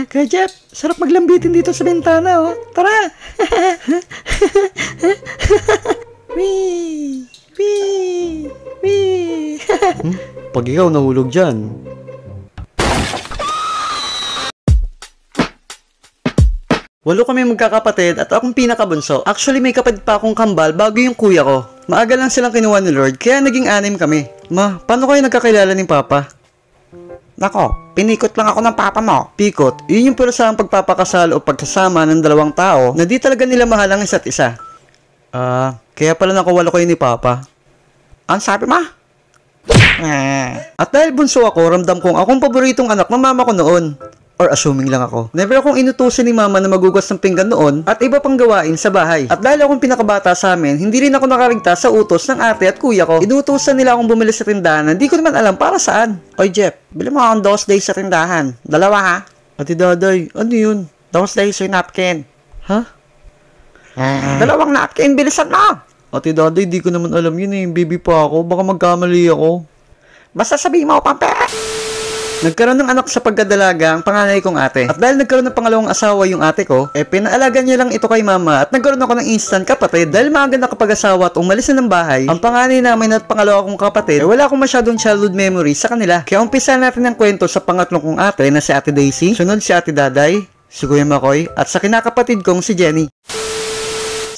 Kaya Jeff, sarap maglambitin dito sa bintana, oh. Tara! Wee! Wee! Wee! Pag ikaw nahulog dyan. Walo kami magkakapatid at akong pinakabunso. Actually, may kapatid pa akong kambal bago yung kuya ko. Maaga lang silang kinuha ni Lord, kaya naging 6 kami. Ma, paano kayo nagkakilala ni Papa? Nako, pinikot lang ako ng papa mo. Pikot, yun yung pirasahang pagpapakasal o pagsasama ng dalawang tao na di talaga nila mahal ang isa't isa. Kaya pala nakawalo kayo ni Papa. Ang sabi mo? At dahil bunso ako, ramdam kong akong paboritong anak ng mama ko noon. Or assuming lang ako. Never akong inutusan ni mama na magugas ng pinggan noon at iba pang gawain sa bahay. At dahil akong pinakabata sa amin, hindi rin ako nakaligtas sa utos ng ate at kuya ko. Inutusan nila akong bumili sa tindahan na hindi ko naman alam para saan. Oy Jeff, bili mo akong 2 days sa tindahan. 2 ha? Ate Daday, ano yun? 2 days yung napkin. Ha? 2 napkin, bilisan mo! Ate Daday, di ko naman alam yun eh. Baby pa ako, baka magkamali ako. Basta sabihin mo, pampe! Nagkaroon ng anak sa pagkadalaga ang panganay kong ate. At dahil nagkaroon ng pangalawang asawa yung ate ko, pinaalagan niya lang ito kay mama at nagkaroon ako ng instant kapatid. Dahil maaga nakapag-asawa at umalis na ng bahay, ang panganay namin at pangalawa kong kapatid, wala akong masyadong childhood memory sa kanila. Kaya umpisa natin ang kwento sa pangatlong kong ate na si Ate Daisy, sunod si Ate Daday, si Kuya Makoy, at sa kinakapatid kong si Jenny.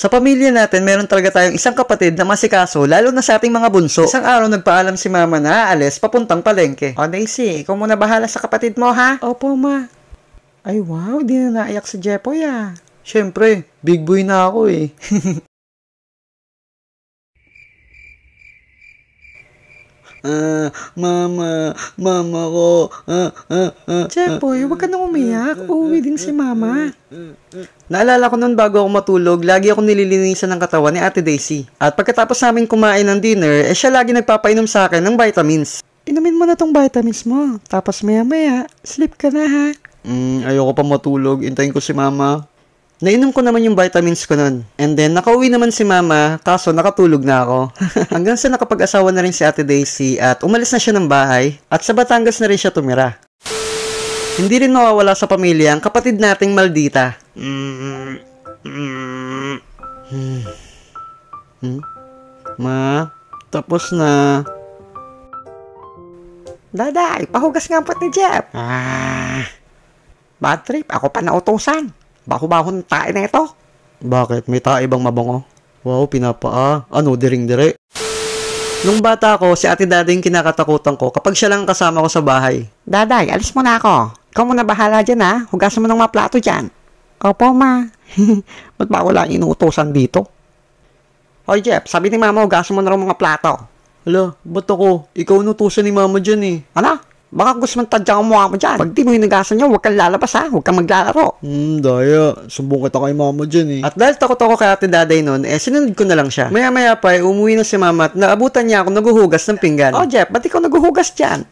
Sa pamilya natin, meron talaga tayong isang kapatid na masikaso, lalo na sa ating mga bunso. Isang araw, nagpaalam si mama na aalis papuntang palengke. O Daisy, ikaw muna bahala sa kapatid mo, ha? Opo, ma. Ay, wow, di na naiyak si Jepoy, ah. Siyempre, big boy na ako eh. Mama ko. Jepoy, huwag ka nang umiyak. Uuwi din si mama. Naalala ko noon bago ako matulog, lagi ako nililinisan ng katawan ni Ate Daisy. At pagkatapos namin kumain ng dinner, siya lagi nagpapainom sa akin ng vitamins. Inumin mo na tong vitamins mo. Tapos maya-maya, sleep ka na, ha? Ayoko pa matulog. Intayin ko si mama. Nainom ko naman yung vitamins ko nun. And then, nakauwi naman si mama, kaso nakatulog na ako. Hanggang sa nakapag-asawa na rin si Ate Daisy at umalis na siya ng bahay at sa Batangas na rin siya tumira. Hindi rin mawawala sa pamilya ang kapatid nating Maldita. Ma, tapos na. Daday, pahugas nga po ni Jeff. Bad trip, ako pa nautusan. Baho-baho ng tae na ito. Bakit? May tae bang mabango? Wow, pinapaa. Ano, diring-dire? Nung bata ako, si Ate Daday yung kinakatakutan ko kapag siya lang kasama ko sa bahay. Daday, alis mo na ako. Ikaw muna bahala dyan, ha? Hugasan mo ng mga plato dyan. Opo, ma. Ba't ba wala inuutosan dito? Hoy, Jeff, sabi ni mama, hugasan mo na rin mga plato. Hala, ba't ako? Ikaw nutusan ni mama dyan eh. Ano? Baka gusto mong tadyang ang mukha mo dyan. Pag di mo hinugasan nyo, huwag kang lalabas, ha? Huwag kang maglalaro. Daya. Sumbong kita kay mama dyan eh. At dahil takot ako kay Ate Daday nun, sinunod ko na lang siya. Maya-maya pa, umuwi na si mama at naabutan niya ako naguhugas ng pinggan. Oh, Jeff, ba't ikaw naguhugas dyan?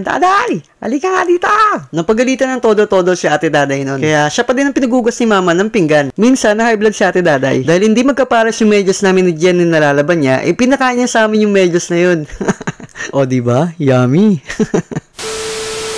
Daday, halika nga dito. Napagalitan ng todo-todo si Ate Daday nun. Kaya siya pa din ang pinagugas ni mama ng pinggan. Minsan, na high blood si Ate Daday. Dahil hindi magkapares yung medyas namin ni Jenny na nalalaban niya, pinakain niya sa amin yung medyas na yun. O, diba? Yummy!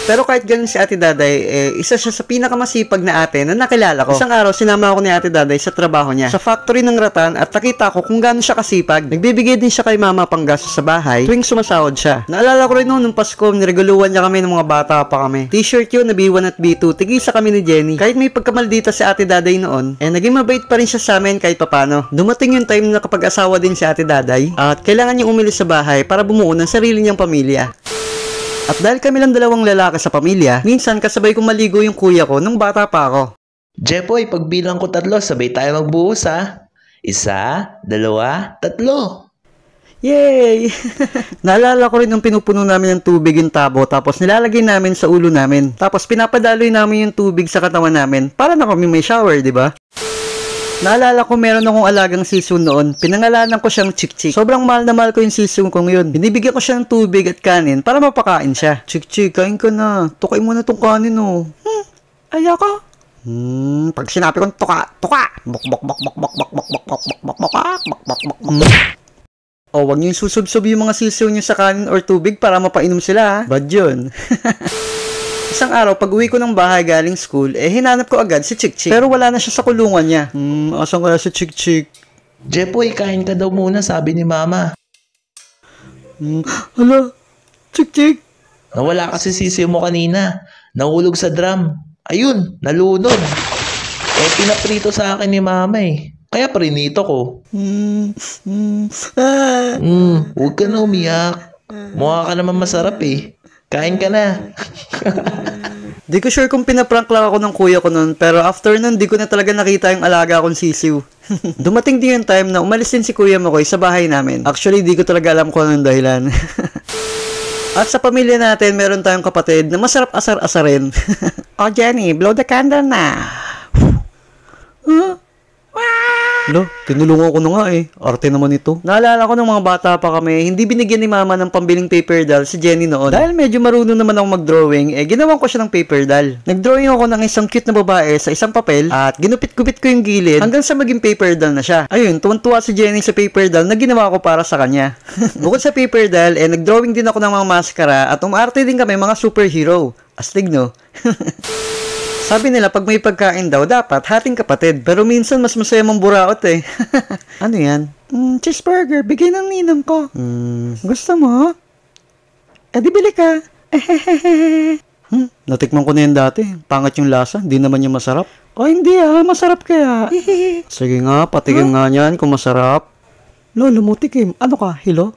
Pero kahit ganun si Ate Daday, isa siya sa pinakamasipag na ate na nakilala ko. Isang araw, sinama ako ni Ate Daday sa trabaho niya sa factory ng Ratan at nakita ko kung gaano siya kasipag. Nagbibigay din siya kay mama pang gastos sa bahay tuwing sumasahod siya. Naalala ko rin noon nung Pasko, nireguluhan niya kami ng mga bata pa kami. T-shirt yun na B1 at B2, tigisa kami ni Jenny. Kahit may pagkamaldita si Ate Daday noon, naging mabait pa rin siya sa amin kahit papano. Dumating yung time na kapag-asawa din si Ate Daday at kailangan niyang umilis sa bahay para bumuo ng sarili niyang pamilya. At dahil kami lang dalawang lalaki sa pamilya, minsan kasabay kong maligo yung kuya ko nung bata pa ako. Jepoy, pagbilang ko 3, sabay tayo magbuhos ha. 1, 2, 3. Yay! Naalala ko rin nung pinupuno namin ng tubig yung tabo tapos nilalagay namin sa ulo namin. Tapos pinapadaloy namin yung tubig sa katawan namin para na kami may shower, di ba? Naalala ko meron akong alagang siso noon. Pinangalanan ko siyang Chik-Chik. Sobrang mahal na mahal ko yung siso kong yun. Binibigyan ko siya ng tubig at kanin para mapakain siya. Chik-Chik, kain ka na. Tukay mo na tong kanin oh. Ayoko. Pag sinabi kong tuka, tuka. Bok bok bok bok bok bok bok bok bok bok bok bok bok bok bok bok. O, wag niyo susubsob yung mga sisiw niyo sa kanin or tubig para mapainom sila, ha? Bad yun. Isang araw, pag uwi ko ng bahay galing school, hinanap ko agad si Chick-Chick. Pero wala na siya sa kulungan niya. Asan kaya si Chick-Chick? Jepoy, kain ka daw muna, sabi ni Mama. Hala, Chick-Chick. Nawala kasi sisiw mo kanina. Nahulog sa drum. Ayun, nalunod. Pinaprito sa akin ni Mama eh. Kaya prinito ko. Huwag ka na umiyak. Mukha ka naman masarap eh. Kain ka na. Di ko sure kung pinaprank lang ako ng kuya ko nun, pero after nun, di ko na talaga nakita yung alaga kong sisiw. Dumating din yung time na umalis din si Kuya Makoy sa bahay namin. Actually, di ko talaga alam kung anong dahilan. At sa pamilya natin, meron tayong kapatid na masarap asar-asarin. Oh, Jenny, blow the candle na. Lo, tinulungan ko na nga eh. Arte naman ito. Naalala ko ng mga bata pa kami, hindi binigyan ni Mama ng pambiling paper doll si Jenny noon. Dahil medyo marunong naman ako mag-drawing, ginawan ko siya ng paper doll. Nag-drawing ako ng isang cute na babae sa isang papel at ginupit-gupit ko yung gilid hanggang sa maging paper doll na siya. Ayun, tuwan-tuwa si Jenny sa paper doll na ginawa ko para sa kanya. Bukod sa paper doll, nag-drawing din ako ng mga maskara at umarte din kami mga superhero. Astig, no? Sabi nila, pag may pagkain daw, dapat hating kapatid. Pero minsan, mas masaya mong buraot eh. Ano yan? Cheeseburger, bigay ng ninang ko. Gusto mo? Di bili ka. Natikman ko na yan dati. Pangat yung lasa, di naman yung masarap. O hindi masarap kaya. Sige nga, patikim nga niyan kung masarap. Lo, lumutikim. Ano ka, hilo?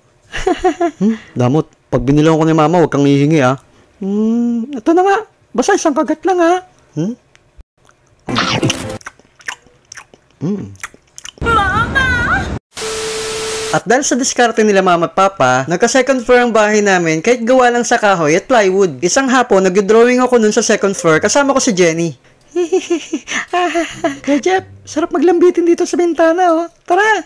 Damot, pag binilang ko ni Mama, huwag kang hihingi ito na nga. Basta isang kagat lang Mama! At dahil sa diskarte nila Mama at Papa, nagka-second floor ang bahay namin kahit gawa lang sa kahoy at plywood. Isang hapon, nag-drawing ako nun sa second floor kasama ko si Jenny. Kaya Jeff, sarap maglambitin dito sa bintana Tara!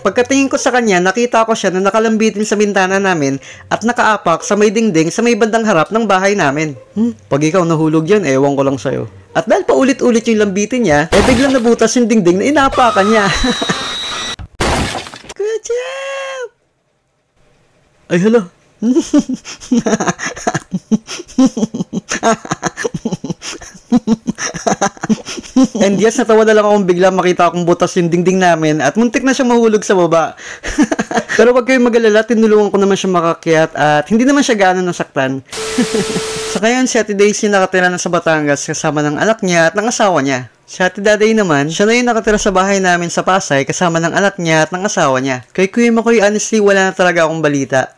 Pagkatingin ko sa kanya, nakita ko siya na nakalambitin sa bintana namin at nakaapak sa may dingding sa may bandang harap ng bahay namin. Pag ikaw nahulog yan, ewan ko lang sa'yo. At dahil paulit-ulit yung lambitin niya, biglang nabutas yung dingding na inaapakan niya. Kuya Jeff! Ay, hala. And yes, natawa na lang akong bigla makita akong butas yung dingding namin at muntik na siya mahulog sa baba. Pero wag kayong mag-alala, tinulungan ko naman siya makakyat at hindi naman siya gaano nasaktan. Sa ngayon, si Ate Daisy nakatira na sa Batangas kasama ng anak niya at ng asawa niya. Si Ate Daday naman, siya na yung nakatira sa bahay namin sa Pasay kasama ng anak niya at ng asawa niya. Kay Kuya Makoy, honestly, wala na talaga akong balita.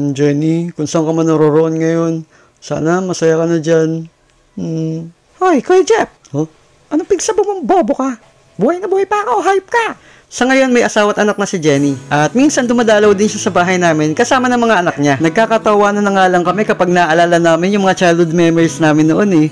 Jenny, kung saan ka man naroroon ngayon, sana masaya ka na dyan. Hoy, Kuya Jeff! Huh? Anong pigsabo mong bobo ka? Buhay na buhay pa ako, hype ka! Sa ngayon, may asawa at anak na si Jenny. At minsan dumadalaw din siya sa bahay namin kasama ng mga anak niya. Nagkakatawanan na nga lang kami kapag naalala namin yung mga childhood memories namin noon eh.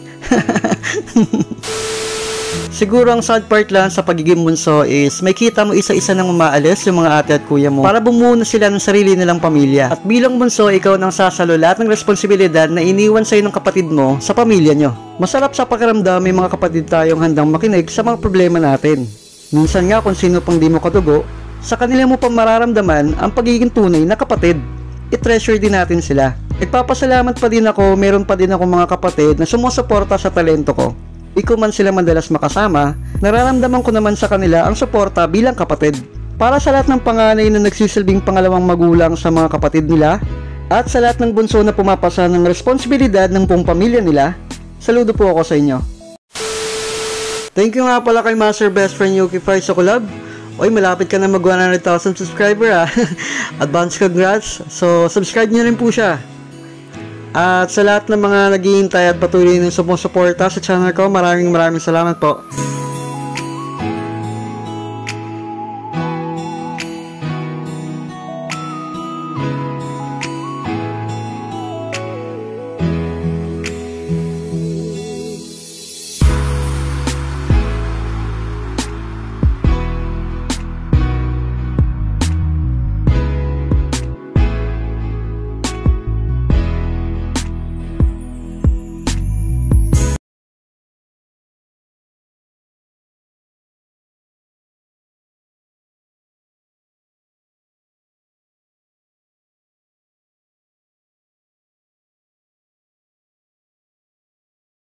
Siguro ang sad part lang sa pagiging bunso is may kita mo isa-isa nang umaalis yung mga ate at kuya mo para bumuo na sila ng sarili nilang pamilya. At bilang bunso, ikaw nang sasalo lahat ng responsibilidad na iniwan sa'yo ng kapatid mo sa pamilya nyo. Masarap sa pakiramdam may mga kapatid tayong handang makinig sa mga problema natin. Minsan nga kung sino pang di mo katugo, sa kanila mo pang mararamdaman ang pagiging tunay na kapatid. I-treasure din natin sila. Nagpapasalamat pa din ako, meron pa din ako mga kapatid na sumusuporta sa talento ko. Ikaw man sila madalas makasama, nararamdaman ko naman sa kanila ang suporta bilang kapatid. Para sa lahat ng panganay na nagsisilbing pangalawang magulang sa mga kapatid nila, at sa lahat ng bunso na pumapasa ng responsibilidad ng buong pamilya nila, saludo po ako sa inyo. Thank you nga pala kay Master Best Friend Yuki Fry sa collab. Oy, malapit ka na mag 100,000 subscriber Advance congrats. So, subscribe nyo rin po siya. At sa lahat ng mga naghihintay at patuloy ng sumusuporta sa channel ko, maraming salamat po.